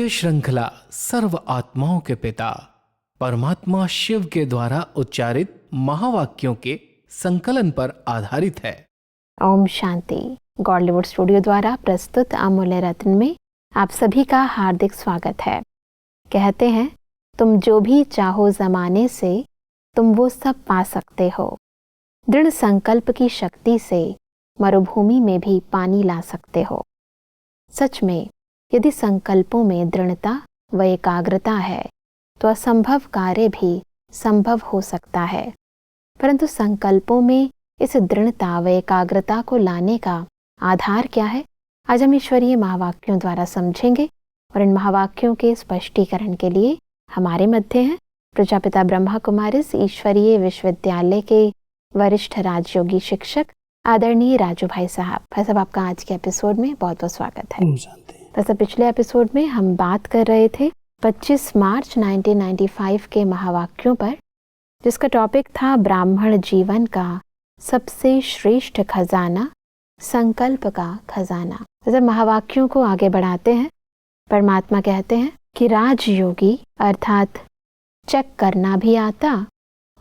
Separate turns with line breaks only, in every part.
श्रृंखला सर्व आत्माओं के पिता परमात्मा शिव के द्वारा उच्चारित महावाक्यों के संकलन पर आधारित है।
ओम शांति। गॉडलीवुड स्टूडियो द्वारा प्रस्तुत अमूल्य रत्न में आप सभी का हार्दिक स्वागत है। कहते हैं, तुम जो भी चाहो जमाने से तुम वो सब पा सकते हो। दृढ़ संकल्प की शक्ति से मरुभूमि में भी पानी ला सकते हो। सच में यदि संकल्पों में दृढ़ता व एकाग्रता है तो असंभव कार्य भी संभव हो सकता है। परंतु संकल्पों में इस दृढ़ता व एकाग्रता को लाने का आधार क्या है, आज हम ईश्वरीय महावाक्यों द्वारा समझेंगे। और इन महावाक्यों के स्पष्टीकरण के लिए हमारे मध्य हैं प्रजापिता ब्रह्मा कुमारिस ईश्वरीय विश्वविद्यालय के वरिष्ठ राजयोगी शिक्षक आदरणीय राजू भाई साहब। भाई साहब, आपका आज के एपिसोड में बहुत बहुत स्वागत है। वैसे पिछले एपिसोड में हम बात कर रहे थे 25 मार्च 1995 के महावाक्यों पर, जिसका टॉपिक था ब्राह्मण जीवन का सबसे श्रेष्ठ खजाना, संकल्प का खजाना। जब महावाक्यों को आगे बढ़ाते हैं, परमात्मा कहते हैं कि राजयोगी अर्थात चेक करना भी आता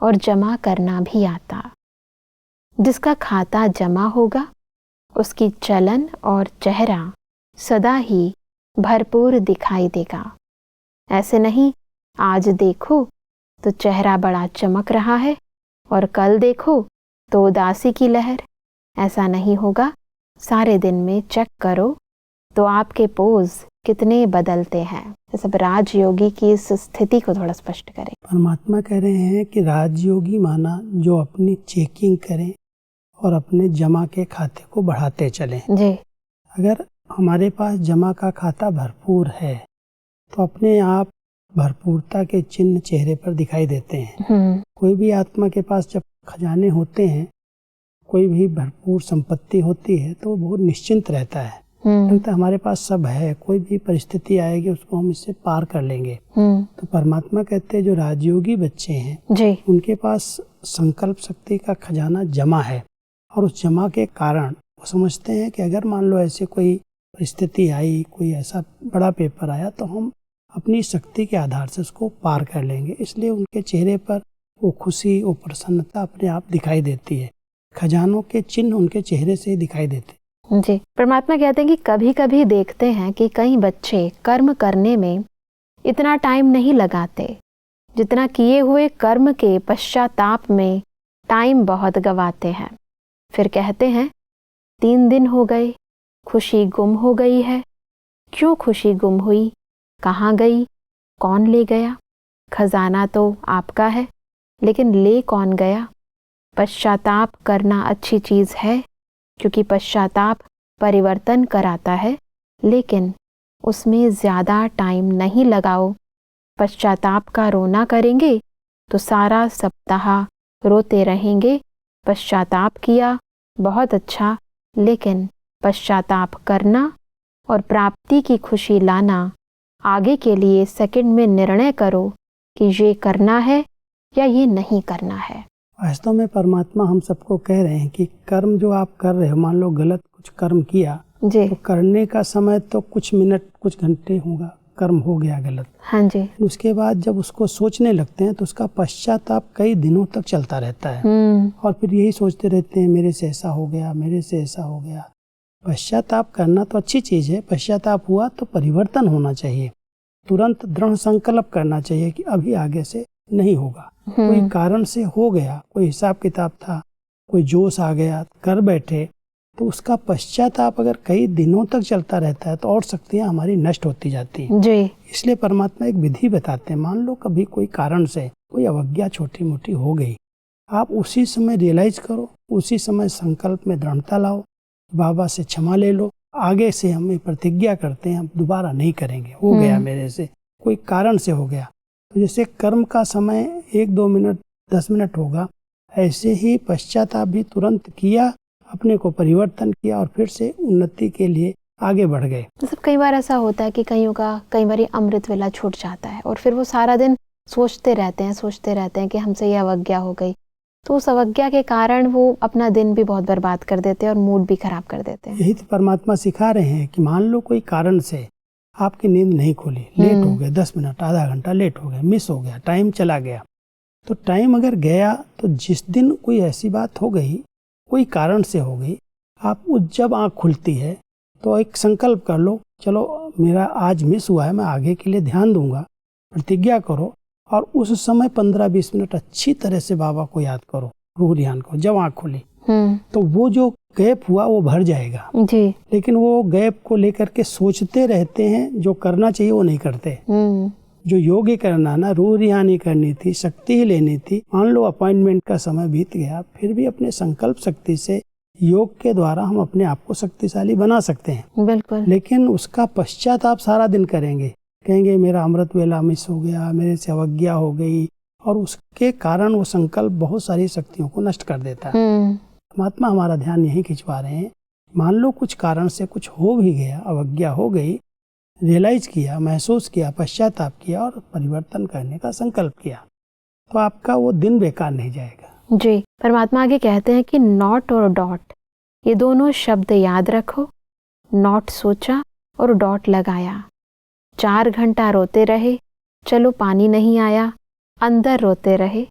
और जमा करना भी आता। जिसका खाता जमा होगा उसकी चलन और चेहरा सदा ही भरपूर दिखाई देगा। ऐसे नहीं आज देखो तो चेहरा बड़ा चमक रहा है और कल देखो तो उदासी की लहर। ऐसा नहीं होगा। सारे दिन में चेक करो तो आपके पोज कितने बदलते हैं। सब राजयोगी की इस स्थिति को थोड़ा स्पष्ट करें।
परमात्मा कह रहे हैं कि राजयोगी माना जो अपनी चेकिंग करें और अपने जमा के खाते को बढ़ाते चलें।
जी।
अगर हमारे पास जमा का खाता भरपूर है तो अपने आप भरपूरता के चिन्ह चेहरे पर दिखाई देते हैं। कोई भी आत्मा के पास जब खजाने होते हैं, कोई भी भरपूर संपत्ति होती है तो वो बहुत निश्चिंत रहता है। लगता है हमारे पास सब है, कोई भी परिस्थिति आएगी उसको हम इससे पार कर लेंगे। तो परमात्मा कहते हैं जो राजयोगी बच्चे हैं
जी,
उनके पास संकल्प शक्ति का खजाना जमा है और उस जमा के कारण वो समझते हैं कि अगर मान लो ऐसे कोई परिस्थिति आई, कोई ऐसा बड़ा पेपर आया तो हम अपनी शक्ति के आधार से उसको पार कर लेंगे। इसलिए उनके चेहरे पर वो खुशी, वो प्रसन्नता अपने आप दिखाई देती है। खजानों के चिन्ह उनके चेहरे से ही दिखाई देते हैं।
जी। परमात्मा कहते हैं कि कभी कभी देखते हैं कि कई बच्चे कर्म करने में इतना टाइम नहीं लगाते जितना किए हुए कर्म के पश्चाताप में टाइम बहुत गवाते हैं। फिर कहते हैं 3 दिन हो गए, खुशी गुम हो गई है। क्यों खुशी गुम हुई? कहाँ गई? कौन ले गया? खजाना तो आपका है, लेकिन ले कौन गया? पश्चाताप करना अच्छी चीज़ है क्योंकि पश्चाताप परिवर्तन कराता है, लेकिन उसमें ज़्यादा टाइम नहीं लगाओ। पश्चाताप का रोना करेंगे तो सारा सप्ताह रोते रहेंगे। पश्चाताप किया, बहुत अच्छा, लेकिन पश्चाताप करना और प्राप्ति की खुशी लाना, आगे के लिए सेकंड में निर्णय करो कि ये करना है या ये नहीं करना है।
वास्तव में परमात्मा हम सबको कह रहे हैं कि कर्म जो आप कर रहे हो, मान लो गलत कुछ कर्म किया
जी,
तो करने का समय तो कुछ मिनट, कुछ घंटे होगा, कर्म हो गया गलत।
हाँ जी।
उसके बाद जब उसको सोचने लगते हैं तो उसका पश्चाताप कई दिनों तक चलता रहता है और फिर यही सोचते रहते हैं मेरे से ऐसा हो गया, मेरे से ऐसा हो गया। पश्चाताप करना तो अच्छी चीज़ है। पश्चाताप हुआ तो परिवर्तन होना चाहिए। तुरंत दृढ़ संकल्प करना चाहिए कि अभी आगे से नहीं होगा। कोई कारण से हो गया, कोई हिसाब किताब था, कोई जोश आ गया, कर बैठे, तो उसका पश्चाताप अगर कई दिनों तक चलता रहता है तो और शक्तियाँ हमारी नष्ट होती जाती हैं
जी।
इसलिए परमात्मा एक विधि बताते हैं। मान लो कभी कोई कारण से कोई अवज्ञा छोटी मोटी हो गई, आप उसी समय रियलाइज करो, उसी समय संकल्प में दृढ़ता लाओ, बाबा से क्षमा ले लो। आगे से हम प्रतिज्ञा करते हैं हम दोबारा नहीं करेंगे। हो गया मेरे से, कोई कारण से हो गया। तो जैसे कर्म का समय 1-2 मिनट 10 मिनट होगा, ऐसे ही पश्चाताप भी तुरंत किया, अपने को परिवर्तन किया और फिर से उन्नति के लिए आगे बढ़ गए।
मतलब कई बार ऐसा होता है कि कईयों का कई बार अमृत वेला छूट जाता है और फिर वो सारा दिन सोचते रहते हैं कि हमसे ये अवज्ञा हो गई। तो उस अवज्ञा के कारण वो अपना दिन भी बहुत बर्बाद कर देते हैं और मूड भी खराब कर देते हैं।
यही तो परमात्मा सिखा रहे हैं कि मान लो कोई कारण से आपकी नींद नहीं खुली, लेट हो गए, 10 मिनट, आधा घंटा लेट हो गया, मिस हो गया, टाइम चला गया। तो टाइम अगर गया तो जिस दिन कोई ऐसी बात हो गई, कोई कारण से हो गई, आप जब आँख खुलती है तो एक संकल्प कर लो, चलो मेरा आज मिस हुआ है, मैं आगे के लिए ध्यान दूंगा, प्रतिज्ञा करो और उस समय 15-20 मिनट अच्छी तरह से बाबा को याद करो, रूह ध्यान को। जब आँख खुली तो वो जो गैप हुआ वो भर जाएगा
जी।
लेकिन वो गैप को लेकर के सोचते रहते हैं, जो करना चाहिए वो नहीं करते। जो योग ही करना ना, रूह ध्यान ही करनी थी, शक्ति ही लेनी थी, मान लो अपॉइंटमेंट का समय बीत गया, फिर भी अपने संकल्प शक्ति से योग के द्वारा हम अपने आप को शक्तिशाली बना सकते हैं।
बिल्कुल।
लेकिन उसका पश्चाताप सारा दिन करेंगे, कहेंगे मेरा अमृत वेला मिस हो गया, मेरे से अवज्ञा हो गई, और उसके कारण वो संकल्प बहुत सारी शक्तियों को नष्ट कर देता है। परमात्मा हमारा ध्यान यही खिंचवा रहे हैं, मान लो कुछ कारण से कुछ हो भी गया, अवज्ञा हो गई, रियलाइज किया, महसूस किया, पश्चाताप किया और परिवर्तन करने का संकल्प किया, तो आपका वो दिन बेकार नहीं जाएगा।
जी। परमात्मा आगे कहते हैं कि नॉट और डॉट, ये दोनों शब्द याद रखो। नॉट सोचा और डॉट लगाया। 4 घंटा रोते रहे, चलो पानी नहीं आया, अंदर रोते रहे।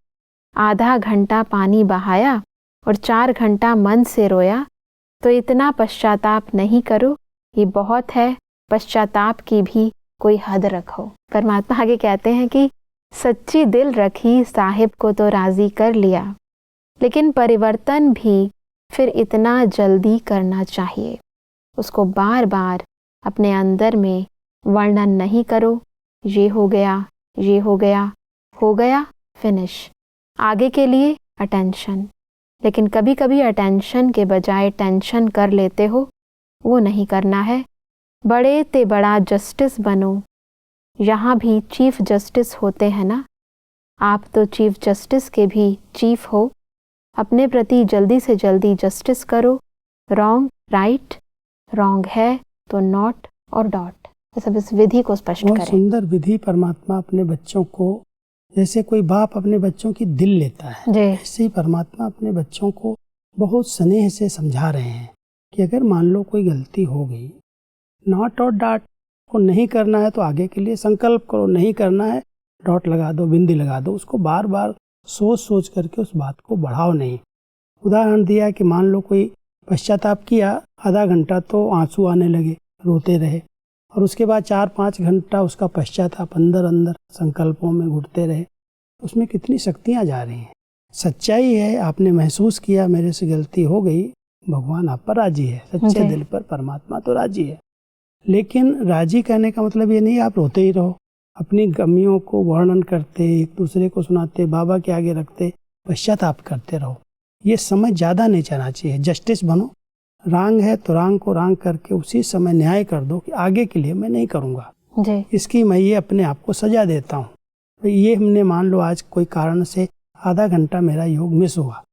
आधा घंटा पानी बहाया और 4 घंटा मन से रोया, तो इतना पश्चाताप नहीं करो, ये बहुत है, पश्चाताप की भी कोई हद रखो। परमात्मा आगे कहते हैं कि सच्ची दिल रखी, साहिब को तो राजी कर लिया, लेकिन परिवर्तन भी फिर इतना जल्दी करना चाहिए। उसको बार बार अपने अंदर में वर्णन नहीं करो, ये हो गया, ये हो गया, हो गया, फिनिश। आगे के लिए अटेंशन, लेकिन कभी कभी अटेंशन के बजाय टेंशन कर लेते हो, वो नहीं करना है। बड़े ते बड़ा जस्टिस बनो। यहाँ भी चीफ जस्टिस होते हैं ना, आप तो चीफ जस्टिस के भी चीफ हो। अपने प्रति जल्दी से जल्दी जस्टिस करो। रॉन्ग राइट, रॉन्ग है तो नॉट और डॉट, सब इस विधि को स्पष्ट करें।
बहुत सुंदर विधि परमात्मा अपने बच्चों को, जैसे कोई बाप अपने बच्चों की दिल लेता है, ऐसे ही परमात्मा अपने बच्चों को बहुत स्नेह से समझा रहे हैं कि अगर मान लो कोई गलती हो गई, नॉट और डॉट को नहीं करना है तो आगे के लिए संकल्प करो, नहीं करना है डॉट लगा दो, बिंदी लगा दो, उसको बार बार सोच सोच करके उस बात को बढ़ाओ नहीं। उदाहरण दिया कि मान लो कोई पश्चाताप किया, आधा घंटा तो आंसू आने लगे, रोते रहे, और उसके बाद 4-5 घंटा उसका पश्चाताप अंदर अंदर संकल्पों में घुटते रहे, उसमें कितनी शक्तियाँ जा रही हैं। सच्चाई है, आपने महसूस किया मेरे से गलती हो गई, भगवान आप पर राजी है, सच्चे दिल पर परमात्मा तो राजी है। लेकिन राजी करने का मतलब ये नहीं आप रोते ही रहो, अपनी गमियों को वर्णन करते, एक दूसरे को सुनाते, बाबा के आगे रखते, पश्चाताप करते रहो। ये समय ज़्यादा नहीं चलना चाहिए। जस्टिस बनो, रांग है तो रांग को रांग करके उसी समय न्याय कर दो कि आगे के लिए मैं नहीं करूँगा, इसकी मैं ये अपने आप को सजा देता हूँ। तो ये हमने मान लो आज कोई कारण से आधा घंटा मेरा योग मिस हुआ,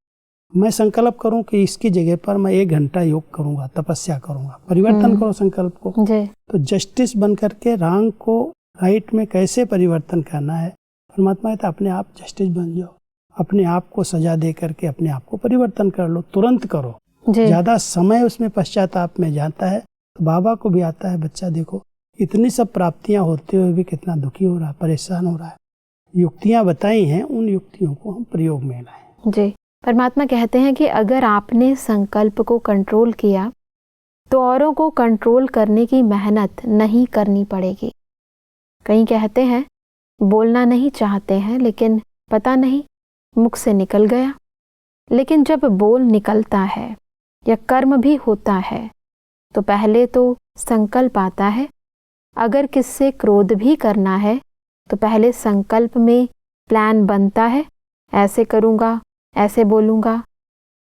मैं संकल्प करूं कि इसकी जगह पर मैं 1 घंटा योग करूंगा, तपस्या करूंगा, परिवर्तन करो संकल्प को। तो जस्टिस बन करके रांग को राइट में कैसे परिवर्तन करना है, परमात्मा कहता अपने आप जस्टिस बन जाओ, अपने आप को सजा दे करके अपने आप को परिवर्तन कर लो, तुरंत करो। ज्यादा समय उसमें पश्चाताप में जाता है तो बाबा को भी आता है, बच्चा देखो इतनी सब प्राप्तियां होते हुए भी कितना दुखी हो रहा है, परेशान हो रहा है। युक्तियां बताई हैं, उन युक्तियों को हम प्रयोग में लाएं।
जी। परमात्मा कहते हैं कि अगर आपने संकल्प को कंट्रोल किया तो औरों को कंट्रोल करने की मेहनत नहीं करनी पड़ेगी। कई कहते हैं बोलना नहीं चाहते हैं, लेकिन पता नहीं मुख से निकल गया। लेकिन जब बोल निकलता है या कर्म भी होता है तो पहले तो संकल्प आता है। अगर किससे क्रोध भी करना है तो पहले संकल्प में प्लान बनता है, ऐसे करूँगा, ऐसे बोलूँगा।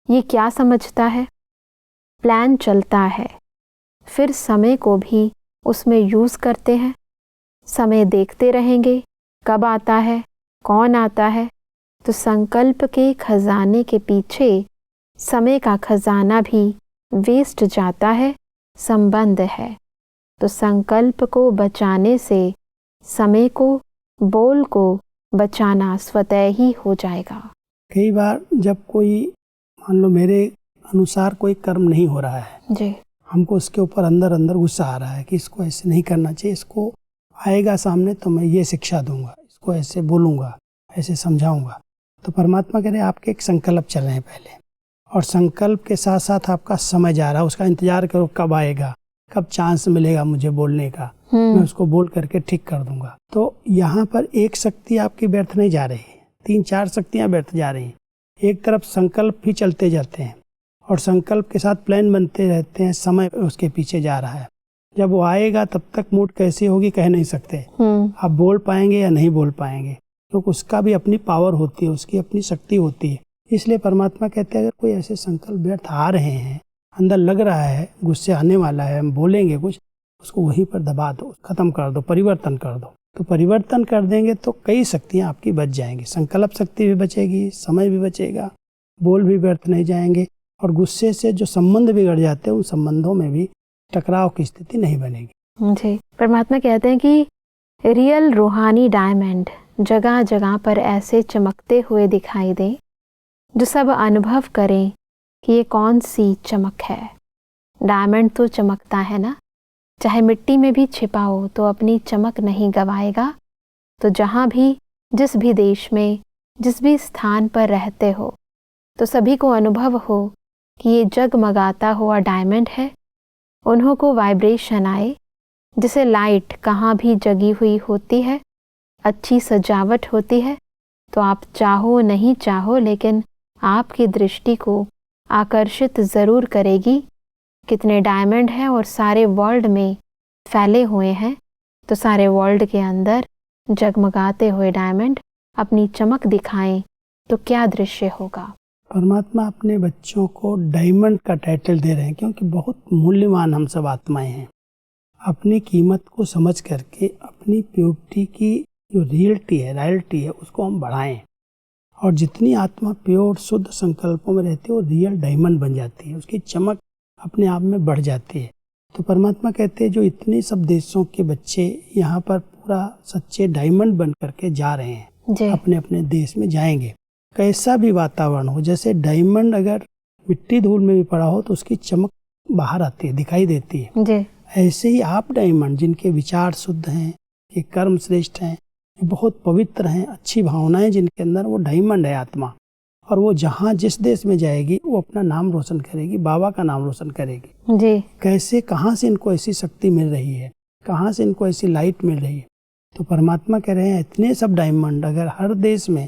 ये क्या समझता है? प्लान चलता है, फिर समय को भी उसमें यूज़ करते हैं। समय देखते रहेंगे कब आता है, कौन आता है। तो संकल्प के खजाने के पीछे समय का खजाना भी वेस्ट जाता है, संबंध है। तो संकल्प को बचाने से समय को, बोल को बचाना स्वतः ही हो जाएगा।
कई बार जब कोई मान लो मेरे अनुसार कोई कर्म नहीं हो रहा है
जी,
हमको उसके ऊपर अंदर अंदर गुस्सा आ रहा है कि इसको ऐसे नहीं करना चाहिए, इसको आएगा सामने तो मैं ये शिक्षा दूंगा, इसको ऐसे बोलूँगा, ऐसे समझाऊंगा। तो परमात्मा कह रहे हैं आपके एक संकल्प चल रहे हैं पहले, और संकल्प के साथ साथ आपका समय जा रहा है, उसका इंतजार करो कब आएगा, कब चांस मिलेगा मुझे बोलने का, मैं उसको बोल करके ठीक कर दूंगा। तो यहाँ पर एक शक्ति आपकी व्यर्थ नहीं जा रही, 3-4 शक्तियाँ व्यर्थ जा रही हैं। एक तरफ संकल्प भी चलते जाते हैं और संकल्प के साथ प्लान बनते रहते हैं, समय उसके पीछे जा रहा है। जब वो आएगा तब तक मूड कैसी होगी कह नहीं सकते, आप बोल पाएंगे या नहीं बोल पाएंगे, क्योंकि उसका भी अपनी पावर होती है, उसकी अपनी शक्ति होती है। इसलिए परमात्मा कहते हैं अगर कोई ऐसे संकल्प व्यर्थ आ रहे हैं, अंदर लग रहा है गुस्से आने वाला है, हम बोलेंगे कुछ, उसको वहीं पर दबा दो, खत्म कर दो, परिवर्तन कर दो। तो परिवर्तन कर देंगे तो कई शक्तियाँ आपकी बच जाएंगी, संकल्प शक्ति भी बचेगी, समय भी बचेगा, बोल भी व्यर्थ नहीं जाएंगे, और गुस्से से जो संबंध बिगड़ जाते हैं उन संबंधों में भी टकराव की स्थिति नहीं बनेगी।
जी, परमात्मा कहते हैं कि रियल रूहानी डायमंड जगह जगह पर ऐसे चमकते हुए दिखाई दें जो सब अनुभव करें कि ये कौन सी चमक है। डायमंड तो चमकता है ना, चाहे मिट्टी में भी छिपा हो तो अपनी चमक नहीं गवाएगा। तो जहाँ भी, जिस भी देश में, जिस भी स्थान पर रहते हो, तो सभी को अनुभव हो कि ये जगमगाता हुआ डायमंड है। उन्हों को वाइब्रेशन आए, जैसे लाइट कहाँ भी जगी हुई होती है, अच्छी सजावट होती है, तो आप चाहो नहीं चाहो लेकिन आपकी दृष्टि को आकर्षित ज़रूर करेगी। कितने डायमंड हैं और सारे वर्ल्ड में फैले हुए हैं, तो सारे वर्ल्ड के अंदर जगमगाते हुए डायमंड अपनी चमक दिखाएं तो क्या दृश्य होगा।
परमात्मा अपने बच्चों को डायमंड का टाइटल दे रहे हैं, क्योंकि बहुत मूल्यवान हम सब आत्माएं हैं। अपनी कीमत को समझ करके अपनी प्योरिटी की जो रियलिटी है उसको हम बढ़ाएं, और जितनी आत्मा प्योर शुद्ध संकल्पों में रहती है वो रियल डायमंड बन जाती है, उसकी चमक अपने आप में बढ़ जाती है। तो परमात्मा कहते हैं जो इतने सब देशों के बच्चे यहाँ पर पूरा सच्चे डायमंड बन करके जा रहे हैं, अपने अपने देश में जाएंगे, कैसा भी वातावरण हो, जैसे डायमंड अगर मिट्टी धूल में भी पड़ा हो तो उसकी चमक बाहर आती है, दिखाई देती है। ऐसे ही आप डायमंड जिनके विचार शुद्ध हैं, ये कर्म श्रेष्ठ हैं, बहुत पवित्र हैं, अच्छी भावनाएं जिनके अंदर, वो डायमंड है आत्मा। और वो जहाँ जिस देश में जाएगी वो अपना नाम रोशन करेगी, बाबा का नाम रोशन करेगी। जी कैसे, कहाँ से इनको ऐसी शक्ति मिल रही है, कहाँ से इनको ऐसी लाइट मिल रही है। तो परमात्मा कह रहे हैं इतने सब डायमंड अगर हर देश में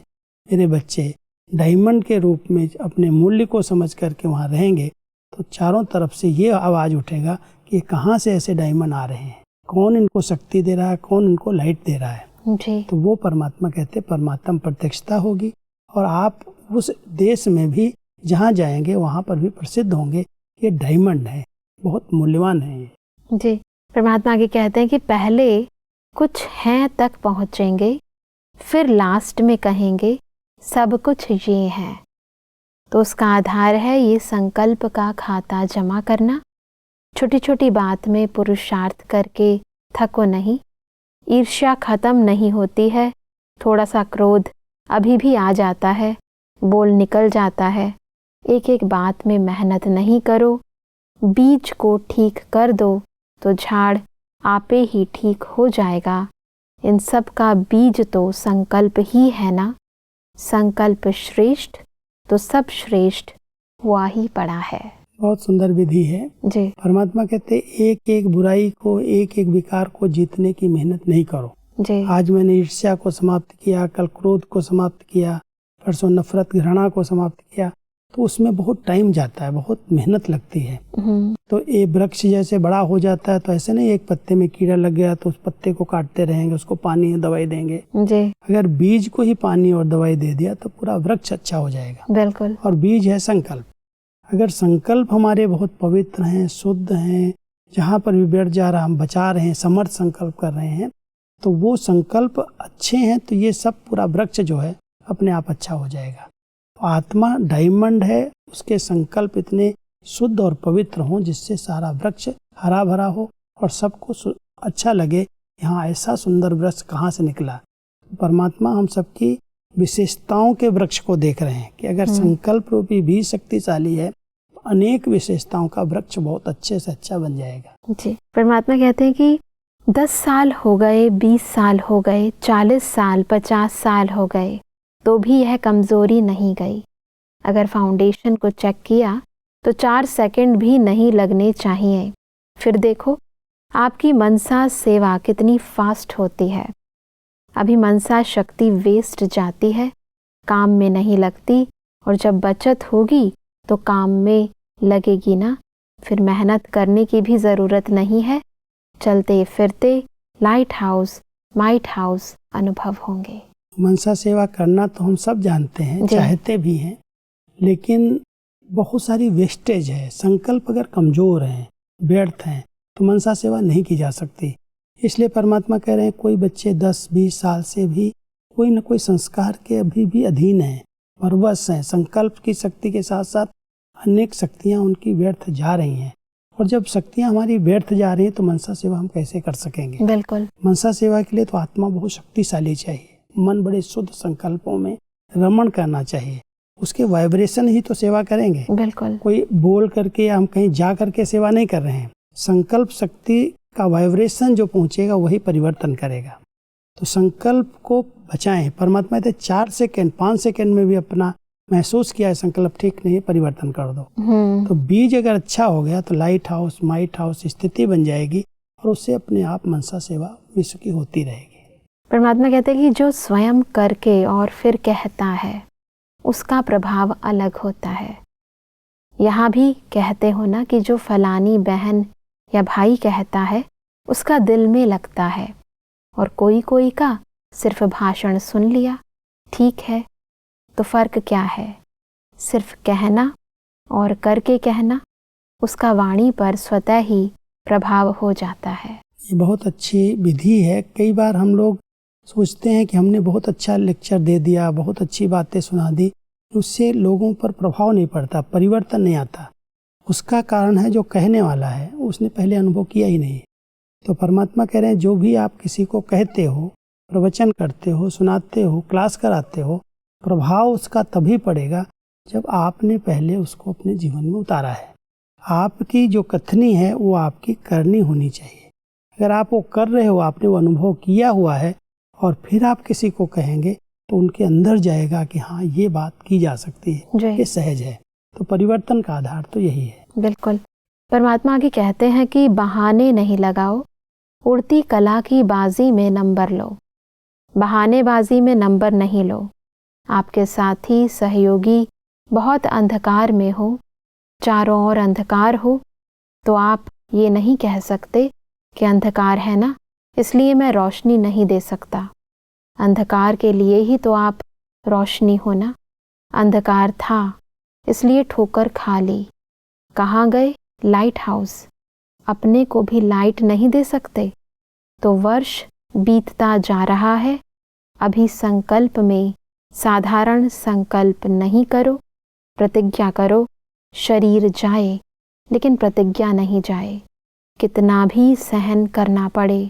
मेरे बच्चे डायमंड के रूप में अपने मूल्य को समझ करके वहाँ रहेंगे, तो चारों तरफ से ये आवाज़ उठेगा कि कहाँ से ऐसे डायमंड आ रहे हैं, कौन इनको शक्ति दे रहा है, कौन इनको लाइट दे रहा है। जी। तो वो परमात्मा कहते हैं परमात्मा प्रत्यक्षता होगी, और आप उस देश में भी जहाँ जाएंगे वहाँ पर भी प्रसिद्ध होंगे, ये डायमंड है, बहुत मूल्यवान है ये।
जी, परमात्मा आगे कहते हैं कि पहले कुछ हैं तक पहुँचेंगे, फिर लास्ट में कहेंगे सब कुछ ये है। तो उसका आधार है ये संकल्प का खाता जमा करना। छोटी छोटी बात में पुरुषार्थ करके थको नहीं, ईर्ष्या खत्म नहीं होती है, थोड़ा सा क्रोध अभी भी आ जाता है, बोल निकल जाता है। एक एक बात में मेहनत नहीं करो, बीज को ठीक कर दो तो झाड़ आपे ही ठीक हो जाएगा। इन सब का बीज तो संकल्प ही है ना, संकल्प श्रेष्ठ तो सब श्रेष्ठ हुआ ही पड़ा है।
बहुत सुंदर विधि है जी। परमात्मा कहते एक एक बुराई को, एक एक विकार को जीतने की मेहनत नहीं करो जी। आज मैंने ईर्ष्या को समाप्त किया, कल क्रोध को समाप्त किया, परसों नफरत घृणा को समाप्त किया, तो उसमें बहुत टाइम जाता है, बहुत मेहनत लगती है। तो ये वृक्ष जैसे बड़ा हो जाता है तो ऐसे नहीं एक पत्ते में कीड़ा लग गया तो उस पत्ते को काटते रहेंगे, उसको पानी और दवाई देंगे जी। अगर बीज को ही पानी और दवाई दे दिया तो पूरा वृक्ष अच्छा हो जाएगा। बिल्कुल। और बीज है संकल्प। अगर संकल्प हमारे बहुत पवित्र हैं, शुद्ध हैं, जहाँ पर भी बैठ जा रहा हम बचा रहे हैं, समर्थ संकल्प कर रहे हैं, तो वो संकल्प अच्छे हैं तो ये सब पूरा वृक्ष जो है अपने आप अच्छा हो जाएगा। आत्मा डायमंड है, उसके संकल्प इतने शुद्ध और पवित्र हों जिससे सारा वृक्ष हरा भरा हो और सबको अच्छा लगे, यहाँ ऐसा सुंदर वृक्ष कहाँ से निकला। परमात्मा हम सबकी विशेषताओं के वृक्ष को देख रहे हैं कि अगर संकल्प रूपी भी शक्तिशाली है, अनेक विशेषताओं का वृक्ष बहुत अच्छे से अच्छा बन जाएगा।
जी, परमात्मा कहते हैं कि 10 साल हो गए, 20 साल हो गए, 40 साल, 50 साल हो गए, तो भी यह कमज़ोरी नहीं गई। अगर फाउंडेशन को चेक किया तो 4 सेकंड भी नहीं लगने चाहिए। फिर देखो आपकी मनसा सेवा कितनी फास्ट होती है। अभी मनसा शक्ति वेस्ट जाती है, काम में नहीं लगती, और जब बचत होगी तो काम में लगेगी ना। फिर मेहनत करने की भी ज़रूरत नहीं है, चलते फिरते लाइट हाउस, माइट हाउस अनुभव होंगे।
मनसा सेवा करना तो हम सब जानते हैं, चाहते भी हैं, लेकिन बहुत सारी वेस्टेज है। संकल्प अगर कमज़ोर हैं, व्यर्थ हैं, तो मनसा सेवा नहीं की जा सकती। इसलिए परमात्मा कह रहे हैं कोई बच्चे 10-20 साल से भी कोई न कोई संस्कार के अभी भी अधीन हैं, परवश हैं। संकल्प की शक्ति के साथ साथ अनेक शक्तियाँ उनकी व्यर्थ जा रही हैं, और जब शक्तियाँ हमारी व्यर्थ जा रही हैं तो मनसा सेवा हम कैसे कर सकेंगे।
बिल्कुल।
मनसा सेवा के लिए तो आत्मा बहुत शक्तिशाली चाहिए, मन बड़े शुद्ध संकल्पों में रमण करना चाहिए, उसके वाइब्रेशन ही तो सेवा करेंगे।
बिल्कुल।
कोई बोल करके या हम कहीं जा करके सेवा नहीं कर रहे हैं। संकल्प शक्ति का वाइब्रेशन जो पहुंचेगा वही परिवर्तन करेगा। तो संकल्प को बचाएं। परमात्मा कहते 4 सेकंड 5 सेकंड में भी अपना महसूस किया है संकल्प ठीक नहीं, परिवर्तन कर दो। तो बीज अगर अच्छा हो गया तो लाइट हाउस, माइट हाउस स्थिति बन जाएगी, और उससे अपने आप मनसा सेवा विश्व की होती रहेगी।
परमात्मा कहते हैं कि जो स्वयं करके और फिर कहता है उसका प्रभाव अलग होता है। यहाँ भी कहते हो ना कि जो फलानी बहन या भाई कहता है उसका दिल में लगता है, और कोई कोई का सिर्फ भाषण सुन लिया, ठीक है। तो फ़र्क क्या है? सिर्फ कहना और करके कहना, उसका वाणी पर स्वतः ही प्रभाव हो जाता है।
ये बहुत अच्छी विधि है। कई बार हम लोग सोचते हैं कि हमने बहुत अच्छा लेक्चर दे दिया, बहुत अच्छी बातें सुना दी, उससे लोगों पर प्रभाव नहीं पड़ता, परिवर्तन नहीं आता। उसका कारण है जो कहने वाला है उसने पहले अनुभव किया ही नहीं। तो परमात्मा कह रहे हैं जो भी आप किसी को कहते हो, प्रवचन करते हो, सुनाते हो, क्लास कराते हो, प्रभाव उसका तभी पड़ेगा जब आपने पहले उसको अपने जीवन में उतारा है। आपकी जो कथनी है वो आपकी करनी होनी चाहिए। अगर आप वो कर रहे हो, आपने वो अनुभव किया हुआ है, और फिर आप किसी को कहेंगे तो उनके अंदर जाएगा कि हाँ ये बात की जा सकती है, ये सहज है। तो परिवर्तन का आधार तो यही है।
बिल्कुल। परमात्मा आगे कहते हैं कि बहाने नहीं लगाओ, उड़ती कला की बाजी में नंबर लो। बहानेबाजी में नंबर नहीं लो। आपके साथी सहयोगी बहुत अंधकार में हो, चारों ओर अंधकार हो, तो आप ये नहीं कह सकते कि अंधकार है ना, इसलिए मैं रोशनी नहीं दे सकता। अंधकार के लिए ही तो आप रोशनी हो ना। अंधकार था इसलिए ठोकर खा ली। कहाँ गए? Light house. अपने को भी लाइट नहीं दे सकते। तो वर्ष बीतता जा रहा है, अभी संकल्प में साधारण संकल्प नहीं करो, प्रतिज्ञा करो। शरीर जाए लेकिन प्रतिज्ञा नहीं जाए। कितना भी सहन करना पड़े,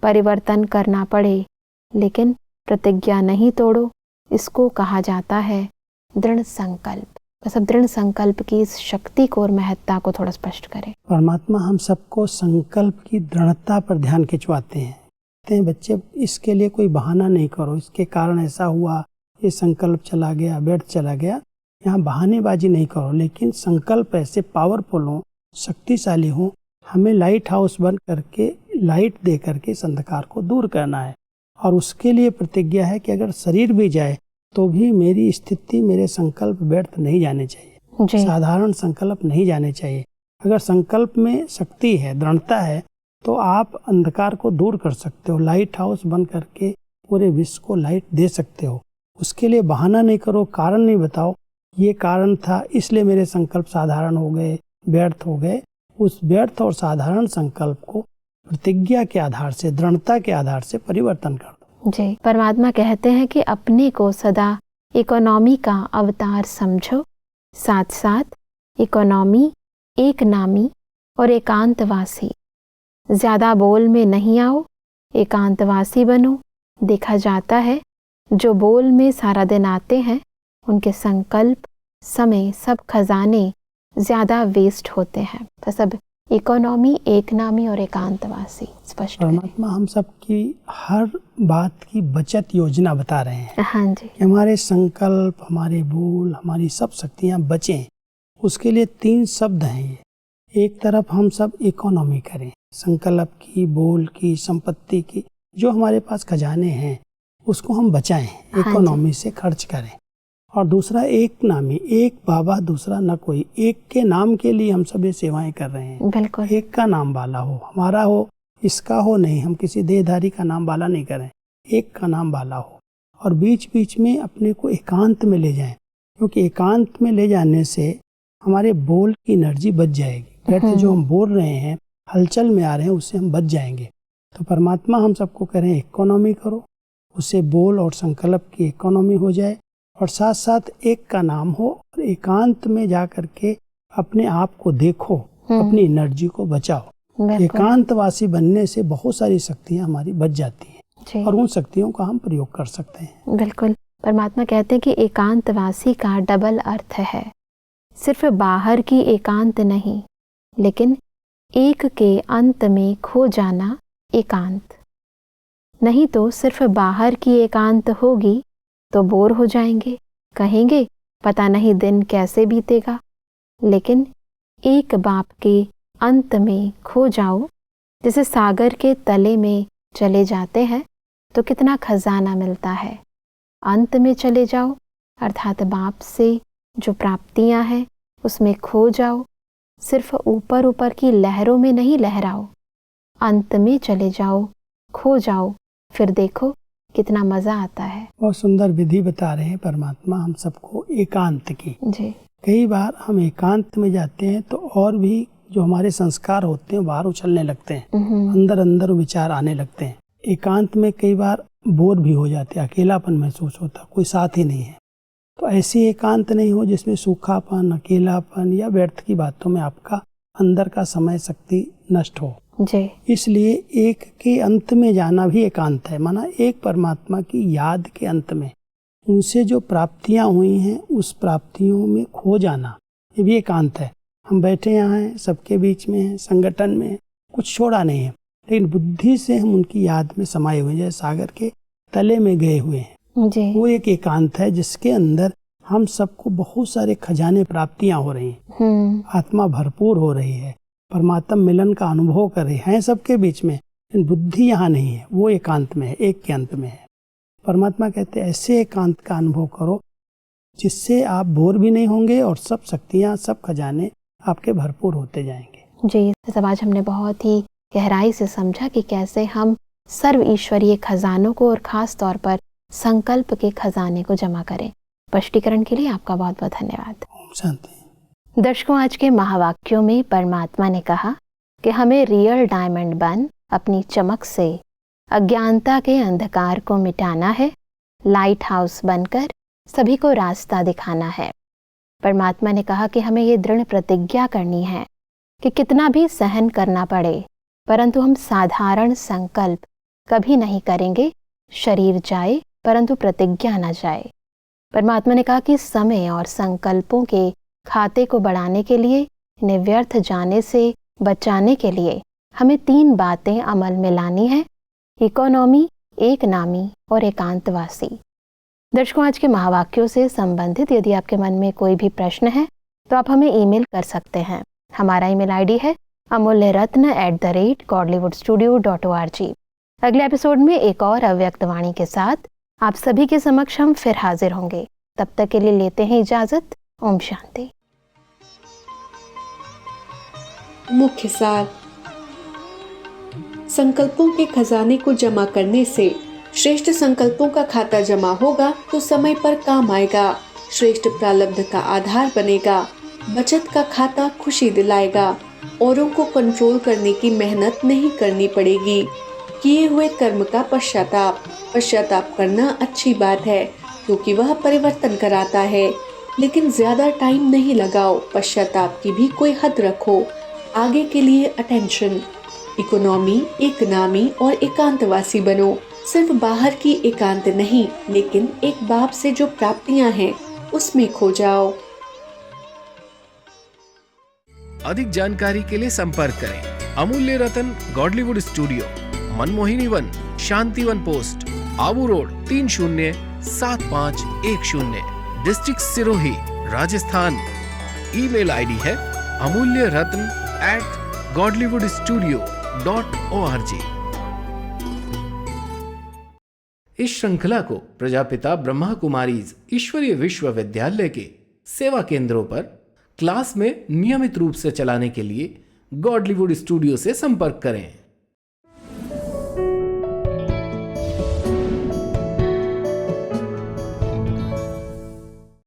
परिवर्तन करना पड़े, लेकिन प्रतिज्ञा नहीं तोड़ो। इसको कहा जाता है दृढ़ संकल्प। बस अब दृढ़ संकल्प की इस शक्ति को और महत्ता को थोड़ा स्पष्ट करें।
परमात्मा हम सबको संकल्प की दृढ़ता पर ध्यान खिंचवाते हैं। कहते हैं बच्चे इसके लिए कोई बहाना नहीं करो, इसके कारण ऐसा हुआ, ये संकल्प चला गया, व्यर्थ चला गया। यहाँ बहानेबाजी नहीं करो, लेकिन संकल्प ऐसे पावरफुल हो, शक्तिशाली हो। हमें लाइट हाउस बन करके लाइट दे करके इस अंधकार को दूर करना है, और उसके लिए प्रतिज्ञा है कि अगर शरीर भी जाए तो भी मेरी स्थिति, मेरे संकल्प व्यर्थ नहीं जाने चाहिए, साधारण संकल्प नहीं जाने चाहिए। अगर संकल्प में शक्ति है, दृढ़ता है, तो आप अंधकार को दूर कर सकते हो, लाइट हाउस बन करके पूरे विश्व को लाइट दे सकते हो। उसके लिए बहाना नहीं करो, कारण नहीं बताओ ये कारण था इसलिए मेरे संकल्प साधारण हो गए, व्यर्थ हो गए। उस व्यर्थ और साधारण संकल्प को प्रतिज्ञा के आधार से, दृढ़ता के आधार से परिवर्तन कर दो।
जी, परमात्मा कहते हैं कि अपने को सदा इकोनॉमी का अवतार समझो, साथ साथ इकोनॉमी, एक नामी और एकांतवासी। ज्यादा बोल में नहीं आओ, एकांतवासी बनो। देखा जाता है जो बोल में सारा दिन आते हैं उनके संकल्प, समय, सब खजाने ज़्यादा वेस्ट होते हैं। तो सब इकोनॉमी, एक नामी और एकांतवासी स्पष्ट करें।
परमात्मा हम सबकी हर बात की बचत योजना बता रहे हैं
हाँ जी।
कि हमारे संकल्प, हमारे बोल, हमारी सब शक्तियाँ बचें। उसके लिए 3 शब्द हैं ये। एक तरफ हम सब इकोनॉमी करें, संकल्प की, बोल की, संपत्ति की, जो हमारे पास खजाने हैं उसको हम बचाएं, इकोनॉमी से खर्च करें। और दूसरा एक नामी, एक बाबा दूसरा न कोई, एक के नाम के लिए हम सब ये सेवाएं कर रहे हैं।
बिल्कुल।
एक का नाम वाला हो, हमारा हो, इसका हो नहीं, हम किसी देहधारी का नाम वाला नहीं करें, एक का नाम वाला हो। और बीच बीच में अपने को एकांत में ले जाएं, क्योंकि एकांत में ले जाने से हमारे बोल की एनर्जी बच जाएगी। व्यर्थ जो हम बोल रहे हैं, हलचल में आ रहे हैं, उससे हम बच जाएंगे। तो परमात्मा हम सबको कह रहे हैं इकोनॉमी करो, उससे बोल और संकल्प की इकोनॉमी हो जाए और साथ साथ एक का नाम हो और एकांत में जा करके अपने आप को देखो, अपनी एनर्जी को बचाओ। एकांतवासी बनने से बहुत सारी शक्तियाँ हमारी बच जाती हैं और उन शक्तियों का हम प्रयोग कर सकते हैं।
बिल्कुल। परमात्मा कहते हैं कि एकांतवासी का डबल अर्थ है, सिर्फ बाहर की एकांत नहीं, लेकिन एक के अंत में खो जाना एकांत। नहीं तो सिर्फ बाहर की एकांत होगी तो बोर हो जाएंगे, कहेंगे पता नहीं दिन कैसे बीतेगा। लेकिन एक बाप के अंत में खो जाओ, जैसे सागर के तले में चले जाते हैं तो कितना खजाना मिलता है। अंत में चले जाओ अर्थात बाप से जो प्राप्तियां हैं उसमें खो जाओ। सिर्फ ऊपर ऊपर की लहरों में नहीं लहराओ, अंत में चले जाओ, खो जाओ, फिर देखो कितना मजा आता है।
बहुत सुंदर विधि बता रहे हैं परमात्मा हम सबको एकांत की।
जी।
कई बार हम एकांत में जाते हैं तो और भी जो हमारे संस्कार होते हैं बाहर उछलने लगते हैं, अंदर अंदर विचार आने लगते हैं। एकांत में कई बार बोर भी हो जाते हैं, अकेलापन महसूस होता, कोई साथ ही नहीं है। तो ऐसी एकांत नहीं हो जिसमें सूखापन, अकेलापन या व्यर्थ की बातों में आपका अंदर का समय शक्ति नष्ट हो।
जी।
इसलिए एक के अंत में जाना भी एकांत है, माना एक परमात्मा की याद के अंत में उनसे जो प्राप्तियां हुई हैं उस प्राप्तियों में खो जाना, ये भी एकांत है। हम बैठे यहाँ हैं, सबके बीच में हैं, संगठन में हैं, कुछ छोड़ा नहीं है, लेकिन बुद्धि से हम उनकी याद में समाये हुए हैं, जैसे सागर के तले में गए हुए हैं।
जी।
वो एक एकांत है जिसके अंदर हम सबको बहुत सारे खजाने प्राप्तियां हो रही हैं, आत्मा भरपूर हो रही है, परमात्मा मिलन का अनुभव कर रहे हैं सबके बीच में, लेकिन बुद्धि यहाँ नहीं है, वो एकांत में है, एक के अंत में है। परमात्मा कहते हैं ऐसे एकांत का अनुभव करो जिससे आप बोर भी नहीं होंगे और सब शक्तियाँ, सब खजाने आपके भरपूर होते जाएंगे।
जी, सब आज हमने बहुत ही गहराई से समझा कि कैसे हम सर्व ईश्वरीय खजानों को और खास तौर पर संकल्प के खजाने को जमा करें। स्पष्टीकरण के लिए आपका बहुत बहुत धन्यवाद।
ओम शांति।
दर्शकों, आज के महावाक्यों में परमात्मा ने कहा कि हमें रियल डायमंड बन अपनी चमक से अज्ञानता के अंधकार को मिटाना है, लाइट हाउस बनकर सभी को रास्ता दिखाना है। परमात्मा ने कहा कि हमें ये दृढ़ प्रतिज्ञा करनी है कि कितना भी सहन करना पड़े परंतु हम साधारण संकल्प कभी नहीं करेंगे, शरीर जाए परंतु प्रतिज्ञा न जाए। परमात्मा ने कहा कि समय और संकल्पों के खाते को बढ़ाने के लिए, इन्हें व्यर्थ जाने से बचाने के लिए हमें 3 बातें अमल में लानी है: इकोनॉमी, एक नामी और एकांतवासी। दर्शकों, आज के महावाक्यों से संबंधित यदि आपके मन में कोई भी प्रश्न है तो आप हमें ईमेल कर सकते हैं। हमारा ईमेल आईडी है amulyaratna@godlywoodstudio.org। अगले एपिसोड में एक और अव्यक्त वाणी के साथ आप सभी के समक्ष हम फिर हाजिर होंगे। तब तक के लिए लेते हैं इजाजत। ओम शांति।
मुख्य सार: संकल्पों के खजाने को जमा करने से श्रेष्ठ संकल्पों का खाता जमा होगा तो समय पर काम आएगा, श्रेष्ठ प्रारब्ध का आधार बनेगा, बचत का खाता खुशी दिलाएगा, औरों को कंट्रोल करने की मेहनत नहीं करनी पड़ेगी। किए हुए कर्म का पश्चाताप करना अच्छी बात है क्योंकि वह परिवर्तन कराता है, लेकिन ज्यादा टाइम नहीं लगाओ। पश्चाताप की भी कोई हद रखो। आगे के लिए अटेंशन। इकोनॉमी, एक नामी और एकांतवासी बनो। सिर्फ बाहर की एकांत नहीं, लेकिन एक बाप से जो प्राप्तियां हैं उसमें खो जाओ।
अधिक जानकारी के लिए संपर्क करें Amulya Ratan Godlywood studio, Manmohini Van, Shantivan post, Abu road, 307510, district Sirohi, Rajasthan. Email ID है amulyaratn@godlywoodstudio.org। इस श्रृंखला को प्रजापिता ब्रह्मा कुमारीज ईश्वरीय विश्वविद्यालय के सेवा केंद्रों पर क्लास में नियमित रूप से चलाने के लिए गॉडलीवुड स्टूडियो से संपर्क करें।